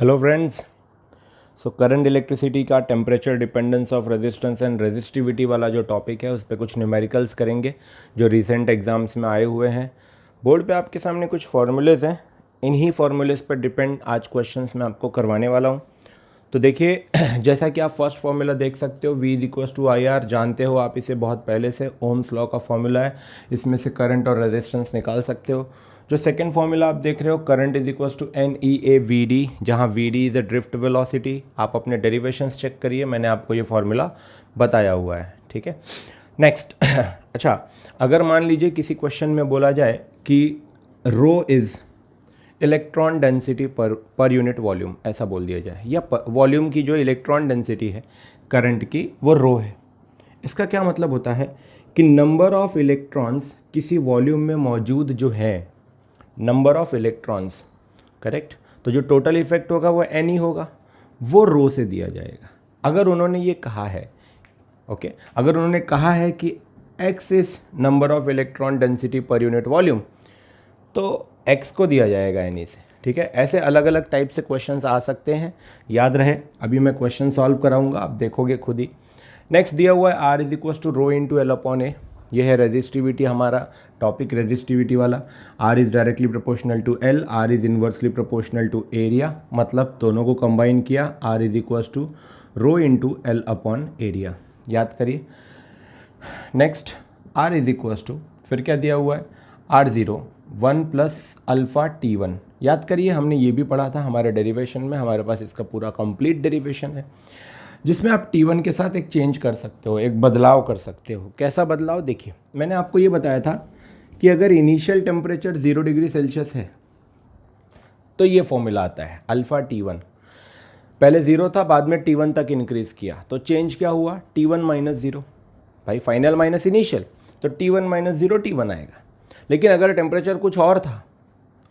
Hello friends. Current electricity का temperature dependence of resistance and resistivity वाला जो topic है उस पर कुछ न्यूमेरिकल्स करेंगे जो रिसेंट एग्जाम्स में आए हुए हैं। बोर्ड पे आपके सामने कुछ फार्मूलेज हैं, इन्हीं फार्मूलेज पर डिपेंड आज क्वेश्चंस मैं आपको करवाने वाला हूँ। तो देखिए जैसा कि आप फर्स्ट फार्मूला देख सकते हो, V equals to I R, जानते हो आप इसे बहुत पहले से, ओम्स लॉ का फार्मूला है, इसमें से करंट और रेजिस्टेंस निकाल सकते हो। जो सेकंड फार्मूला आप देख रहे हो, current is equals to N E A V D, जहाँ V D is a drift velocity. आप अपने डेरिवेशंस चेक करिए, मैंने आपको ये फार्मूला बताया हुआ है, ठीक है। नेक्स्ट अच्छा, अगर मान लीजिए किसी क्वेश्चन में बोला जाए कि rho is electron density per unit volume, ऐसा बोल दिया जाए, या वॉल्यूम की जो इलेक्ट्रॉन डेंसिटी है करंट की वो रो है। इसका क्या मतलब होता है कि नंबर ऑफ इलेक्ट्रॉन्स किसी वॉल्यूम में मौजूद जो है, नंबर ऑफ इलेक्ट्रॉन्स, करेक्ट, तो जो टोटल इफेक्ट होगा वो एन ही होगा, वो रो से दिया जाएगा। अगर उन्होंने ये कहा है, ओके, अगर उन्होंने कहा है कि x is number of electron density per unit volume, तो एक्स को दिया जाएगा एन से, ठीक है। ऐसे अलग अलग टाइप से क्वेश्चंस आ सकते हैं, याद रहे। अभी मैं क्वेश्चन सॉल्व कराऊंगा, आप देखोगे खुद ही। नेक्स्ट दिया हुआ है R is equals to rho into L upon A, ये है रेजिस्टिविटी, हमारा टॉपिक रेजिस्टिविटी वाला। R is directly proportional to L, R is inversely proportional to area, मतलब दोनों को कंबाइन किया, R is equals to rho into L upon area, याद करिए। Next R is equals to, फिर क्या दिया हुआ है, are zero 1 plus alpha T1, याद करिए हमने ये भी पढ़ा था हमारे डेरिवेशन में, हमारे पास इसका पूरा कंप्लीट डेरिवेशन है, जिसमें आप T1 के साथ एक चेंज कर सकते हो, एक बदलाव कर सकते हो। कैसा बदलाव, देखिए मैंने आपको ये बताया था कि अगर इनिशियल टेम्परेचर 0 डिग्री सेल्सियस है तो ये फॉर्मूला आता है अल्फ़ा T1। पहले 0 था, बाद में T1 तक इंक्रीज़ किया, तो चेंज क्या हुआ, T1 माइनस 0, भाई फाइनल माइनस इनिशियल, तो T1 माइनस 0 T1 आएगा। लेकिन अगर टेम्परेचर कुछ और था,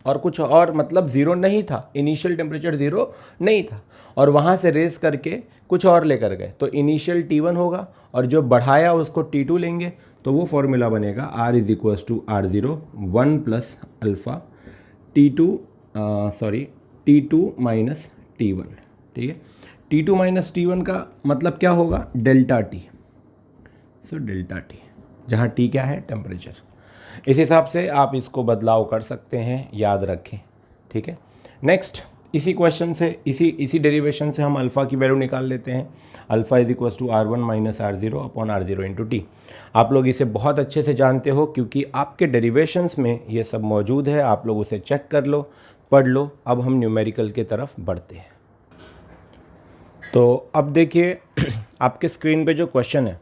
और कुछ और मतलब 0 नहीं था, इनिशियल टेम्परेचर 0 नहीं था, और वहाँ से रेस करके कुछ और लेकर गए, तो इनिशियल T1 होगा, और जो बढ़ाया उसको T2 लेंगे, तो वो फॉर्मूला बनेगा R is equals to R zero 1 plus alpha T2 minus T1, ठीक है। T2 माइनस T1 का मतलब क्या होगा, delta T, so delta T, जहाँ टी क्या है, टेम्परेचर। इस हिसाब से आप इसको बदलाव कर सकते हैं, याद रखें, ठीक है। नेक्स्ट इसी क्वेश्चन से, इसी डेरिवेशन से हम अल्फ़ा की वैल्यू निकाल लेते हैं। Alpha is equals to R1 minus R0 upon R0 into T. आप लोग इसे बहुत अच्छे से जानते हो क्योंकि आपके डेरिवेशंस में ये सब मौजूद है, आप लोग उसे चेक कर लो, पढ़ लो। अब हम न्यूमेरिकल की तरफ बढ़ते हैं। तो अब देखिए आपके स्क्रीन पे जो क्वेश्चन है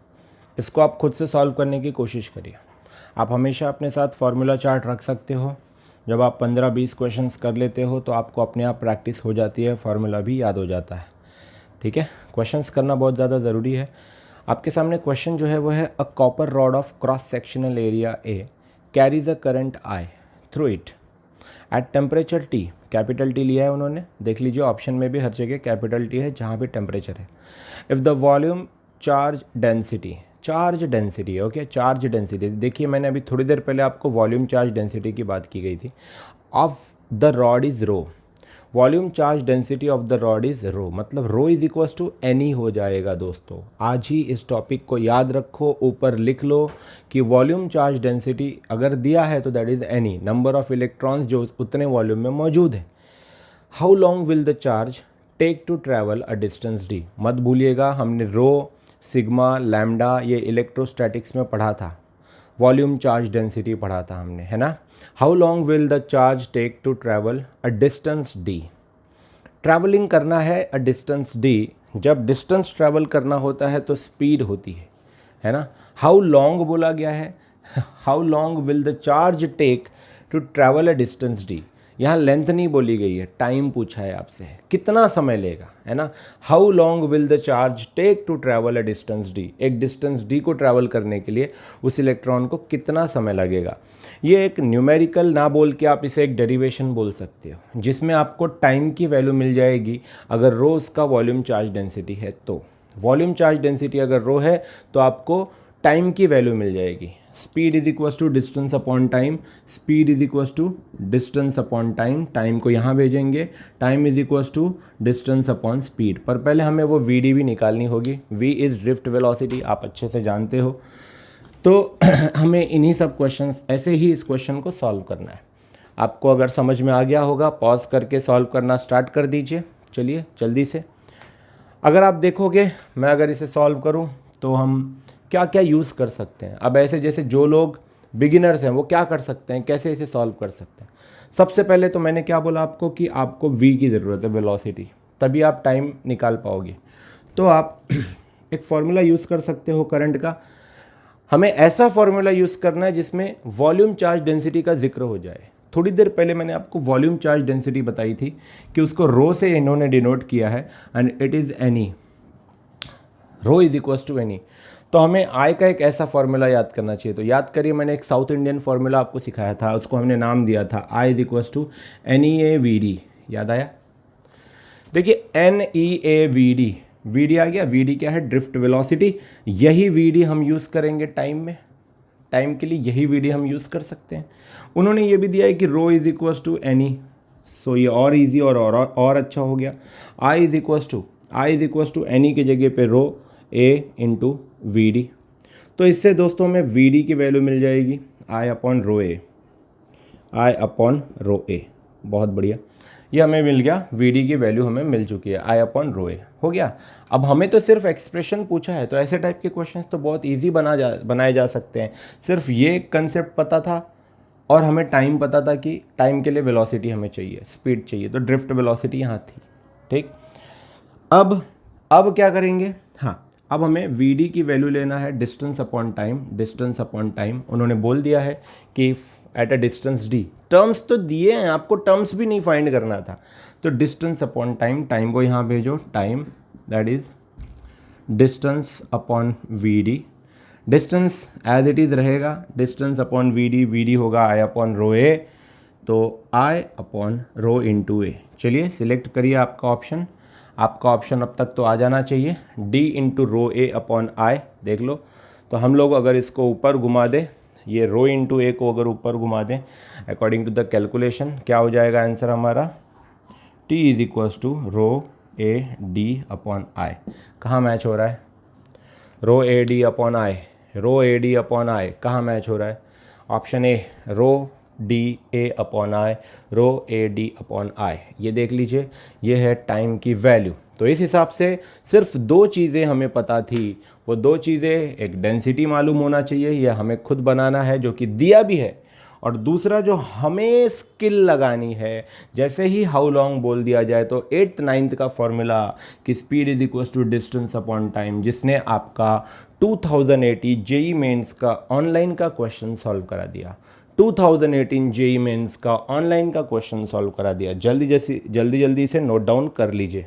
इसको आप खुद से सॉल्व करने की कोशिश करिए। आप हमेशा अपने साथ फार्मूला चार्ट रख सकते हो। जब आप 15-20 क्वेश्चंस कर लेते हो तो आपको अपने आप प्रैक्टिस हो जाती है, फार्मूला भी याद हो जाता है, ठीक है। क्वेश्चंस करना बहुत ज़्यादा ज़रूरी है। आपके सामने क्वेश्चन जो है वो है, a copper rod of cross sectional area A carries a current I through it at temperature T, capital T लिया है उन्होंने, देख लीजिए ऑप्शन में भी हर जगह कैपिटल टी है जहाँ भी टेम्परेचर है। If the volume charge density, charge density है, ओके, चार्ज डेंसिटी, देखिए मैंने अभी थोड़ी देर पहले आपको वॉल्यूम चार्ज डेंसिटी की बात की गई थी, of the rod is rho, volume charge density of the rod is rho, मतलब rho is equals to N ही हो जाएगा। दोस्तों आज ही इस टॉपिक को याद रखो, ऊपर लिख लो कि वॉल्यूम चार्ज डेंसिटी अगर दिया है तो दैट इज़ एन ही, नंबर ऑफ इलेक्ट्रॉन्स जो उतने वॉल्यूम में मौजूद है। How long will the charge take to travel a distance D, मत भूलिएगा हमने रो, सिग्मा, लैम्डा ये इलेक्ट्रोस्टैटिक्स में पढ़ा था, वॉल्यूम चार्ज डेंसिटी पढ़ा था हमने, है ना। How long will the charge take to travel a distance D, travelling करना है अ डिस्टेंस डी, जब डिस्टेंस ट्रैवल करना होता है तो स्पीड होती है ना। हाउ लॉन्ग बोला गया है, how long will the charge take to travel a distance D, यहाँ लेंथ नहीं बोली गई है, टाइम पूछा है आपसे, कितना समय लेगा, है ना। How long will the charge take to travel a distance D, एक डिस्टेंस डी को ट्रैवल करने के लिए उस इलेक्ट्रॉन को कितना समय लगेगा। ये एक न्यूमेरिकल ना बोल के आप इसे एक डेरिवेशन बोल सकते हो, जिसमें आपको टाइम की वैल्यू मिल जाएगी अगर रो उसका वॉल्यूम चार्ज डेंसिटी है तो। वॉल्यूम चार्ज डेंसिटी अगर रो है तो आपको टाइम की वैल्यू मिल जाएगी, speed is equal to distance upon time, speed is equal to distance upon time, time को यहाँ भेजेंगे, time is equal to distance upon speed. पर पहले हमें वो वी डी भी निकालनी होगी, वी इज़ ड्रिफ्ट वेलोसिटी, आप अच्छे से जानते हो। तो हमें इन्हीं सब क्वेश्चंस ऐसे ही इस क्वेश्चन को सॉल्व करना है। आपको अगर समझ में आ गया होगा पॉज करके सॉल्व करना स्टार्ट कर दीजिए। चलिए जल्दी से, अगर आप देखोगे मैं अगर इसे सॉल्व करूं तो हम क्या क्या यूज़ कर सकते हैं। अब ऐसे जैसे जो लोग बिगिनर्स हैं वो क्या कर सकते हैं, कैसे इसे सॉल्व कर सकते हैं। सबसे पहले तो मैंने क्या बोला आपको कि आपको v की ज़रूरत है, वेलोसिटी, तभी आप टाइम निकाल पाओगे। तो आप एक फॉर्मूला यूज़ कर सकते हो करंट का। हमें ऐसा फॉर्मूला यूज़ करना है जिसमें वॉल्यूम चार्ज डेंसिटी का जिक्र हो जाए। थोड़ी देर पहले मैंने आपको वॉल्यूम चार्ज डेंसिटी बताई थी कि उसको रो से इन्होंने डिनोट किया है and it is n e, rho is equals to n e. तो हमें आई का एक ऐसा फॉर्मूला याद करना चाहिए। तो याद करिए, मैंने एक साउथ इंडियन फॉर्मूला आपको सिखाया था, उसको हमने नाम दिया था I is equals to N E A V D. याद आया? देखिए N E A V D, V D आ गया। वी डी क्या है? Drift velocity. यही वी डी हम यूज़ करेंगे टाइम में, टाइम के लिए यही वी डी हम यूज़ कर सकते हैं। उन्होंने ये भी दिया है कि रो इज इक्वल्स टू एनी, सो ये और ईजी और अच्छा हो गया। आई इज इक्वल्स टू एनी की जगह पे रो ए इंटू वी डी। तो इससे दोस्तों हमें वी डी की वैल्यू मिल जाएगी आई अपॉन रो ए, आई अपॉन रो ए। बहुत बढ़िया, ये हमें मिल गया, वी डी की वैल्यू हमें मिल चुकी है, आई अपॉन रो ए हो गया। अब हमें तो सिर्फ एक्सप्रेशन पूछा है, तो ऐसे टाइप के क्वेश्चंस तो बहुत ईजी बनाए जा सकते हैं। सिर्फ ये कंसेप्ट पता था और हमें टाइम पता था कि टाइम के लिए वेलोसिटी हमें चाहिए, स्पीड चाहिए, तो ड्रिफ्ट वेलोसिटी यहाँ थी। ठीक, अब क्या करेंगे? हाँ, अब हमें वी डी की वैल्यू लेना है distance upon time, distance upon time. उन्होंने बोल दिया है कि at a distance D, terms तो दिए हैं, आपको टर्म्स भी नहीं फाइंड करना था। तो डिस्टेंस अपॉन टाइम, टाइम को यहाँ भेजो, time that is distance upon V D. Distance as it is रहेगा, डिस्टेंस अपॉन वी डी होगा आई अपॉन रो ए, तो आई अपॉन रो इंटू ए। चलिए सिलेक्ट करिए आपका ऑप्शन। आपका ऑप्शन अब तक तो आ जाना चाहिए, डी इंटू रो ए अपॉन आई। देख लो, तो हम लोग अगर इसको ऊपर घुमा दें, ये रो इंटू ए को अगर ऊपर घुमा दें अकॉर्डिंग टू द कैलकुलेशन, क्या हो जाएगा आंसर हमारा? T is equals to rho A D upon I. कहाँ मैच हो रहा है? Rho A D upon I, rho A D upon I कहाँ मैच हो रहा है? Option A, rho D A upon I, rho A D upon I. ये देख लीजिए, ये है टाइम की वैल्यू। तो इस हिसाब से सिर्फ दो चीज़ें हमें पता थी, वो दो चीज़ें, एक डेंसिटी मालूम होना चाहिए, यह हमें खुद बनाना है जो कि दिया भी है, और दूसरा जो हमें स्किल लगानी है, जैसे ही हाउ लॉन्ग बोल दिया जाए तो 8th 9th का फॉर्मूला कि speed is equals to distance upon time, जिसने आपका 2018 जेई मेंस का ऑनलाइन का क्वेश्चन सॉल्व करा दिया। 2018 जेई मेंस का ऑनलाइन का क्वेश्चन सॉल्व करा दिया। जल्दी इसे नोट डाउन कर लीजिए।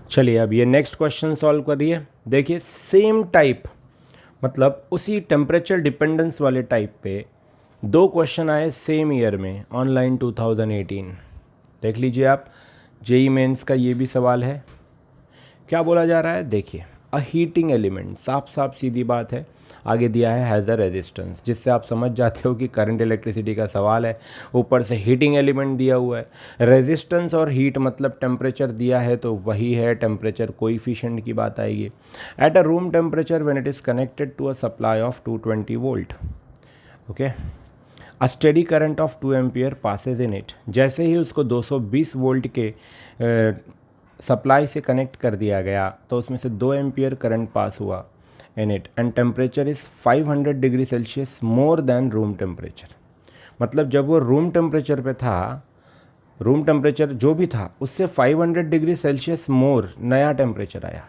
चलिए अब ये नेक्स्ट क्वेश्चन सॉल्व करिए। देखिए सेम टाइप, मतलब उसी टेम्परेचर डिपेंडेंस वाले टाइप पे दो क्वेश्चन आए सेम ईयर में, ऑनलाइन 2018। देख लीजिए आप, जेई मेंस का ये भी सवाल है। क्या बोला जा रहा है? देखिए, अ हीटिंग एलिमेंट, साफ सीधी बात है। आगे दिया है हैज़ अ रेजिस्टेंस, जिससे आप समझ जाते हो कि करंट इलेक्ट्रिसिटी का सवाल है। ऊपर से हीटिंग एलिमेंट दिया हुआ है, रेजिस्टेंस और हीट मतलब टेम्परेचर दिया है, तो वही है टेम्परेचर कोएफिशिएंट की बात आएगी। At a room temperature when it is connected to a supply of 220 volt, okay, a steady current of 2 ampere passes in it. जैसे ही उसको 220 वोल्ट के सप्लाई से कनेक्ट कर दिया गया तो उसमें से 2 एम्पियर करंट पास हुआ in it, and temperature is 500 degree Celsius more than room temperature. मतलब जब वो रूम टेम्परेचर पे था, रूम टेम्परेचर जो भी था उससे 500 डिग्री सेल्सियस मोर नया टेम्परेचर आया।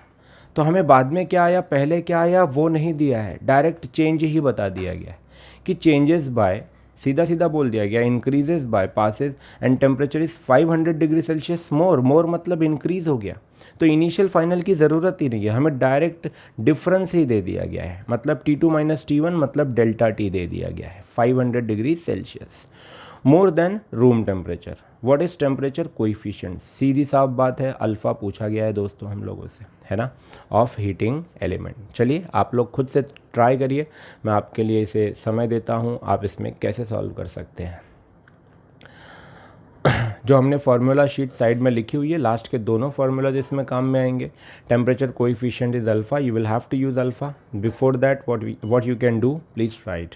तो हमें बाद में क्या आया, पहले क्या आया वो नहीं दिया है, डायरेक्ट चेंज ही बता दिया गया है कि चेंजेस बाय, सीधा बोल दिया गया, increases by passes and temperature is 500 degree Celsius more मतलब इंक्रीज हो गया। तो इनिशियल फाइनल की ज़रूरत ही नहीं है, हमें डायरेक्ट डिफरेंस ही दे दिया गया है। मतलब T2 - T1 मतलब डेल्टा T दे दिया गया है, 500 degree Celsius more than room temperature. What is temperature coefficient, सीधी साफ बात है, अल्फ़ा पूछा गया है दोस्तों हम लोगों से, है ना, ऑफ हीटिंग एलिमेंट। चलिए आप लोग खुद से ट्राई करिए, मैं आपके लिए इसे समय देता हूँ, आप इसमें कैसे सॉल्व कर सकते हैं। जो हमने फार्मूला शीट साइड में लिखी हुई है, लास्ट के दोनों फार्मूलाज इसमें काम में आएंगे। Temperature coefficient is alpha, you will have to use alpha. Before that what you can do, please try it.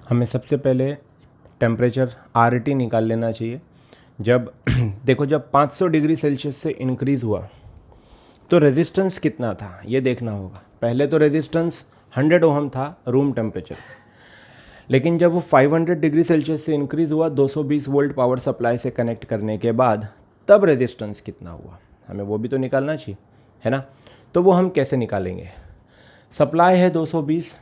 हमें सबसे पहले टेम्परेचर RT निकाल लेना चाहिए। जब देखो जब 500 डिग्री सेल्सियस से इंक्रीज़ हुआ तो रेजिस्टेंस कितना था ये देखना होगा। पहले तो रेजिस्टेंस 100 ओहम था रूम टेम्परेचर, लेकिन जब वो 500 डिग्री सेल्सियस से इंक्रीज़ हुआ 220 वोल्ट पावर सप्लाई से कनेक्ट करने के बाद, तब रेजिस्टेंस कितना हुआ हमें वो भी तो निकालना चाहिए, है ना। तो वो हम कैसे निकालेंगे, सप्लाई है 220,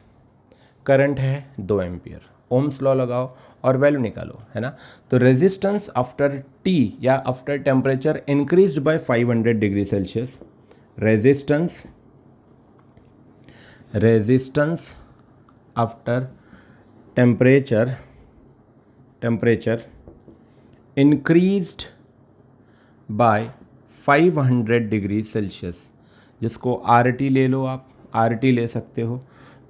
करंट है 2 एम्पियर, ओम्स लॉ लगाओ और वैल्यू निकालो, है ना। तो रेजिस्टेंस आफ्टर टी या after temperature increased by 500 degree Celsius, resistance after temperature increased by 500 degree Celsius, जिसको RT ले लो, आप RT ले सकते हो।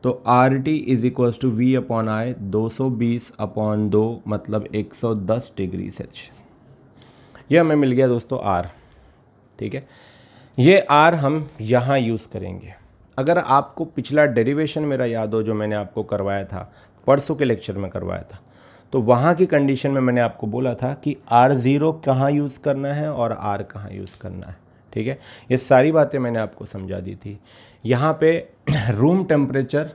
तो RT is equals to V upon I, 220 upon 2 मतलब 110 डिग्री सेल्सियस। ये हमें मिल गया दोस्तों R, ठीक है। ये R हम यहाँ यूज़ करेंगे। अगर आपको पिछला डेरिवेशन मेरा याद हो जो मैंने आपको करवाया था, परसों के लेक्चर में करवाया था, तो वहाँ की कंडीशन में मैंने आपको बोला था कि R0 कहाँ यूज़ करना है और R कहाँ यूज़ करना है, ठीक है। ये सारी बातें मैंने आपको समझा दी थी। यहाँ पे रूम टेम्परेचर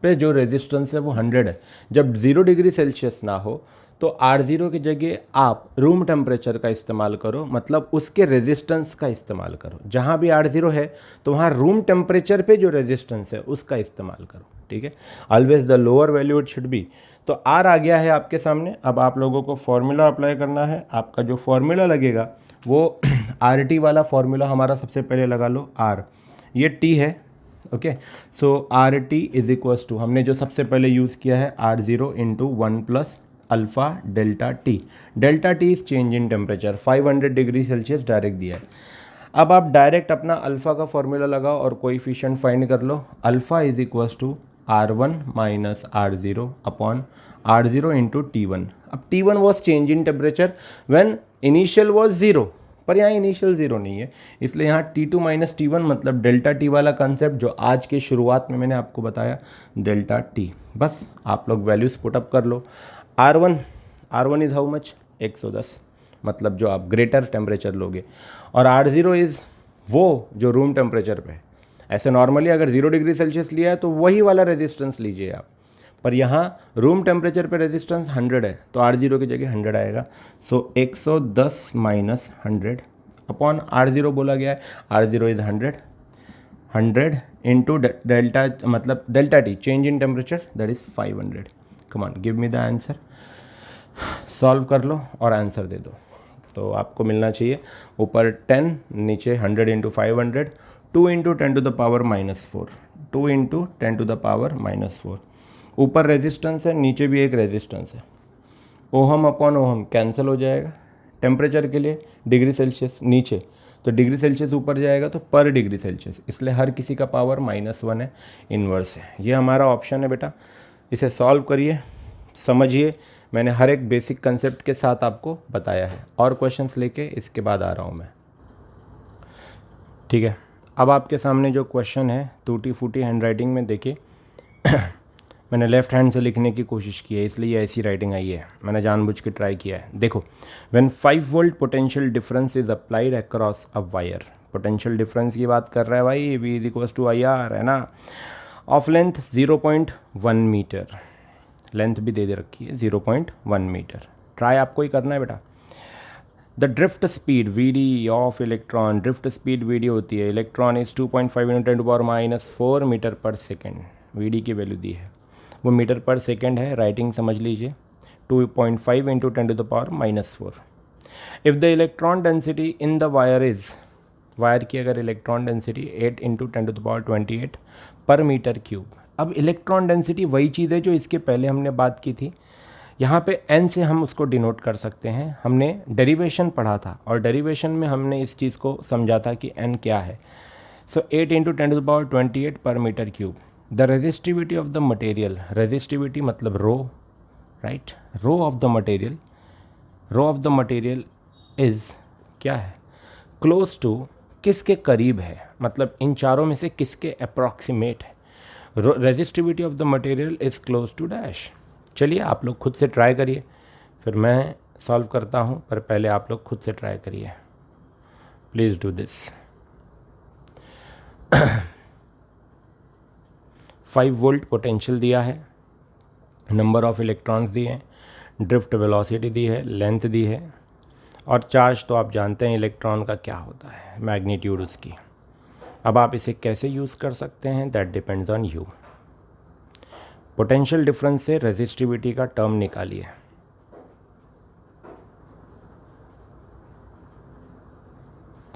पे जो रेजिस्टेंस है वो 100 है। जब 0 डिग्री सेल्सियस ना हो तो R0 की जगह आप रूम टेम्परेचर का इस्तेमाल करो, मतलब उसके रेजिस्टेंस का इस्तेमाल करो। जहाँ भी R0 है तो वहाँ रूम टेम्परेचर पे जो रेजिस्टेंस है उसका इस्तेमाल करो, ठीक है। Always the lower value it should be. तो R आ गया है आपके सामने। अब आप लोगों को फॉर्मूला अप्लाई करना है। आपका जो फॉर्मूला लगेगा वो RT वाला फॉर्मूला हमारा सबसे पहले लगा लो, R ये T है, okay. So RT is equals to, हमने जो सबसे पहले यूज़ किया है R0 into 1 plus alpha delta T. Delta T is change in temperature, 500 degree Celsius direct दिया है। अब आप डायरेक्ट अपना अल्फ़ा का फॉर्मूला लगाओ और कोएफिशिएंट फाइंड कर लो। Alpha is equals to R1 minus R0 upon R0 into T1। अब T1 was change in temperature when initial was 0, पर यहाँ इनिशियल 0 नहीं है, इसलिए यहाँ T2 माइनस T1 मतलब डेल्टा टी वाला कंसेप्ट जो आज के शुरुआत में मैंने आपको बताया, डेल्टा टी। बस आप लोग वैल्यूज पुटअप कर लो। R1 इज़ हाउ मच, 110, मतलब जो आप ग्रेटर टेम्परेचर लोगे, और R0 इज़ वो जो रूम टेम्परेचर पे है। ऐसे नॉर्मली अगर 0 डिग्री सेल्सियस लिया है तो वही वाला रेजिस्टेंस लीजिए आप, पर यहाँ रूम टेम्परेचर पे रेजिस्टेंस 100 है तो R0 की जगह 100 आएगा। सो 110 माइनस 100 अपॉन R0 बोला गया है, R0 इज़ 100 इंटू डेल्टा मतलब delta T change in temperature that is 500। Come on give me the answer, solve कर लो और आंसर दे दो। तो आपको मिलना चाहिए ऊपर 10, नीचे 100 into 500, 2 into 10 to the power -4, 2 into 10 to the power -4। ऊपर रेजिस्टेंस है, नीचे भी एक रेजिस्टेंस है। ओहम अपॉन ओहम कैंसिल हो जाएगा। टेम्परेचर के लिए डिग्री सेल्सियस नीचे, तो डिग्री सेल्सियस ऊपर जाएगा तो पर डिग्री सेल्सियस, इसलिए हर किसी का पावर -1 है, इन्वर्स है। ये हमारा ऑप्शन है बेटा, इसे सॉल्व करिए, समझिए। मैंने हर एक बेसिक कंसेप्ट के साथ आपको बताया है। और क्वेश्चंस लेके इसके बाद आ रहा हूँ मैं, ठीक है। अब आपके सामने जो क्वेश्चन है टूटी फूटी हैंड राइटिंग में, देखिए मैंने लेफ्ट हैंड से लिखने की कोशिश की है, इसलिए ऐसी राइटिंग आई है, मैंने जानबूझ के ट्राई किया है। देखो, when 5 volt potential difference is applied across a wire, potential difference की बात कर रहा है भाई, V is equals to IR, है ना, ऑफ लेंथ 0.1 मीटर, लेंथ भी दे रखी है 0.1 मीटर। ट्राई आपको ही करना है बेटा। The drift speed VD of electron, drift speed VD होती है, इलेक्ट्रॉन इज 2.5 × 10⁻⁴ मीटर पर सेकेंड। VD की वैल्यू दी है, वो मीटर पर सेकेंड है, राइटिंग समझ लीजिए। 2.5 into 10 to the power minus 4. If the electron density in the wire is, wire की अगर electron density 8 into 10 to the power 28 पर मीटर क्यूब. अब इलेक्ट्रॉन डेंसिटी वही चीज़ है जो इसके पहले हमने बात की थी. यहाँ पे n से हम उसको डिनोट कर सकते हैं. हमने डेरिवेशन पढ़ा था और डेरिवेशन में हमने इस चीज़ को समझा था कि n क्या है. So 8 into 10 to the power 28 पर metre cube. The resistivity of the material, resistivity मतलब rho, right, rho of the material, rho of the material is क्या है, क्लोज टू, किसके करीब है, मतलब इन चारों में से किसके अप्रॉक्सीमेट है. Resistivity of the material is close to dash. चलिए आप लोग खुद से ट्राई करिए, फिर मैं सॉल्व करता हूँ, पर पहले आप लोग खुद से ट्राई करिए. Please do this. 5 volt potential दिया है, नंबर ऑफ इलेक्ट्रॉन्स दिए हैं, ड्रिफ्ट वेलोसिटी दी है, लेंथ दी है, और चार्ज तो आप जानते हैं इलेक्ट्रॉन का क्या होता है, मैग्नीट्यूड उसकी. अब आप इसे कैसे यूज़ कर सकते हैं, that depends on you. Potential difference से रेजिस्टिविटी का टर्म निकालिए.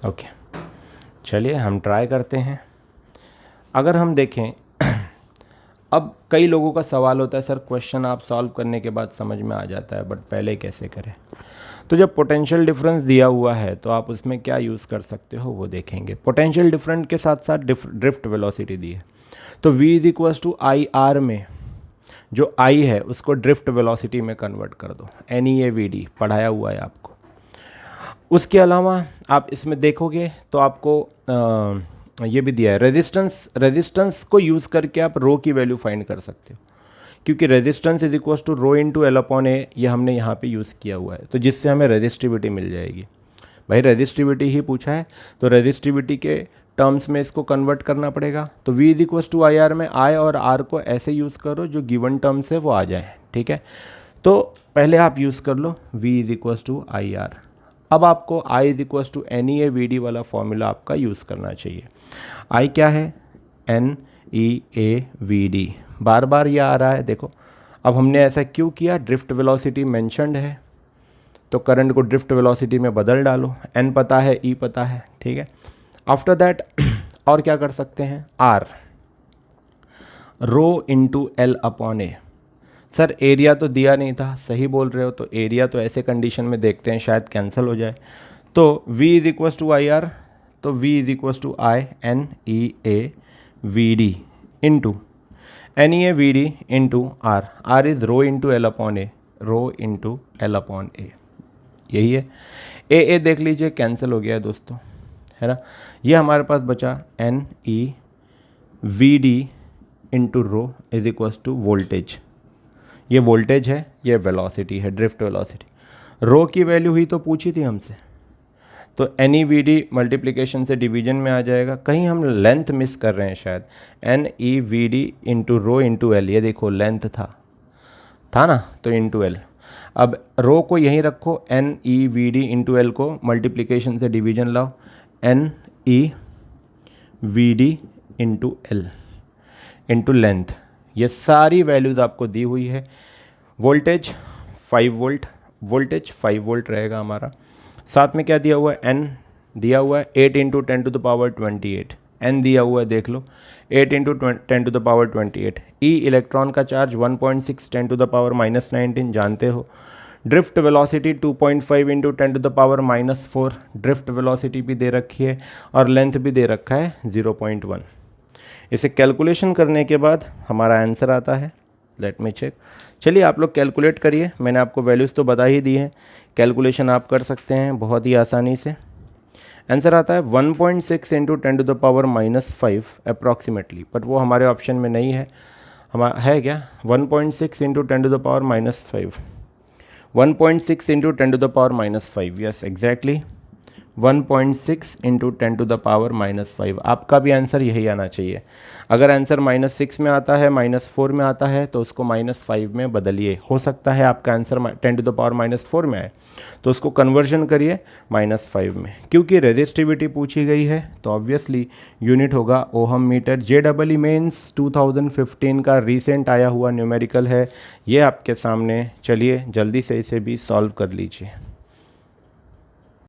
ओके, चलिए हम ट्राई करते हैं. अगर हम देखें, अब कई लोगों का सवाल होता है सर क्वेश्चन आप सॉल्व करने के बाद समझ में आ जाता है, बट पहले कैसे करें. तो जब पोटेंशियल डिफरेंस दिया हुआ है तो आप उसमें क्या यूज़ कर सकते हो वो देखेंगे. पोटेंशियल डिफरेंस के साथ साथ ड्रिफ्ट वेलोसिटी दी है, तो v is equals to I R में जो I है उसको ड्रिफ्ट वेलोसिटी में कन्वर्ट कर दो. NEAVD पढ़ाया हुआ है आपको. उसके अलावा आप इसमें देखोगे तो आपको ये भी दिया है रेजिस्टेंस को यूज़ करके आप रो की वैल्यू फाइंड कर सकते हो, क्योंकि resistance is equals to rho into L upon A, ये हमने यहाँ पे यूज़ किया हुआ है, तो जिससे हमें रेजिस्टिविटी मिल जाएगी. भाई रेजिस्टिविटी ही पूछा है तो रेजिस्टिविटी के टर्म्स में इसको कन्वर्ट करना पड़ेगा. तो v is equals to I R में I और R को ऐसे यूज़ करो जो गिवन टर्म्स है वो आ जाए. ठीक है, तो पहले आप यूज़ कर लो v is equals to I R. अब आपको I is equals to NEAVD वाला फॉर्मूला आपका यूज़ करना चाहिए. I क्या है, NEAVD, बार बार ये आ रहा है. देखो अब हमने ऐसा क्यों किया, ड्रिफ्ट वेलोसिटी मेंशन्ड है तो करंट को ड्रिफ्ट वेलोसिटी में बदल डालो. n पता है, E पता है. ठीक है, आफ्टर दैट और क्या कर सकते हैं, R, रो इंटू एल अपॉन ए. सर एरिया तो दिया नहीं था, सही बोल रहे हो, तो एरिया तो ऐसे कंडीशन में देखते हैं शायद कैंसिल हो जाए. तो v is equals to I R, तो v is equals to I NEAVD into NEAVD into R. R is rho into L upon A, rho into L upon A, यही है. ए देख लीजिए कैंसिल हो गया है दोस्तों, है ना. ये हमारे पास बचा NEVD into rho is equals to voltage. ये वोल्टेज है, ये वेलोसिटी है, ड्रिफ्ट वेलोसिटी. रो की वैल्यू ही तो पूछी थी हमसे, तो NEVD मल्टीप्लिकेशन से डिवीजन में आ जाएगा. कहीं हम लेंथ मिस कर रहे हैं शायद. NEVD इंटू रो इंटू एल, ये देखो लेंथ था ना, तो इंटू एल. अब रो को यहीं रखो, NEVD इंटू एल को मल्टीप्लिकेशन से डिवीजन लाओ, NEVD into L into length. ये सारी वैल्यूज़ आपको दी हुई है. वोल्टेज 5 वोल्ट, वोल्टेज 5 वोल्ट रहेगा हमारा. साथ में क्या दिया हुआ है, n दिया हुआ है 8 into 10 to the power 28. n दिया हुआ है देख लो 8 into 10 to the power 28. E electron का चार्ज 1.6 10 टू द पावर -19 जानते हो. Drift velocity 2.5 into 10 to the power -4, drift velocity भी दे रखी है और लेंथ भी दे रखा है 0.1. इसे कैलकुलेशन करने के बाद हमारा आंसर आता है. Let me check. चलिए आप लोग कैलकुलेट करिए, मैंने आपको वैल्यूज़ तो बता ही दी हैं, कैलकुलेशन आप कर सकते हैं बहुत ही आसानी से. आंसर आता है 1.6 into 10 to the power -5 approximately, but वो हमारे ऑप्शन में नहीं है. है क्या 1.6 into 10 to the power -5, 1.6 into 10 to the power -5, yes exactly 1.6 into 10⁻⁻5। आपका भी आंसर यही आना चाहिए। अगर आंसर -6 में आता है, -4 में आता है, तो उसको -5 में बदलिए। हो सकता है आपका आंसर 10⁻⁻4 में आए, तो उसको कन्वर्जन करिए -5 में। क्योंकि रेजिस्टिविटी पूछी गई है तो ऑब्वियसली यूनिट होगा ओहम मीटर। JEE मेंस 2015 का रीसेंट आया हुआ न्यूमेरिकल है, ये आपके सामने। चलिए जल्दी से इसे भी सॉल्व कर लीजिए।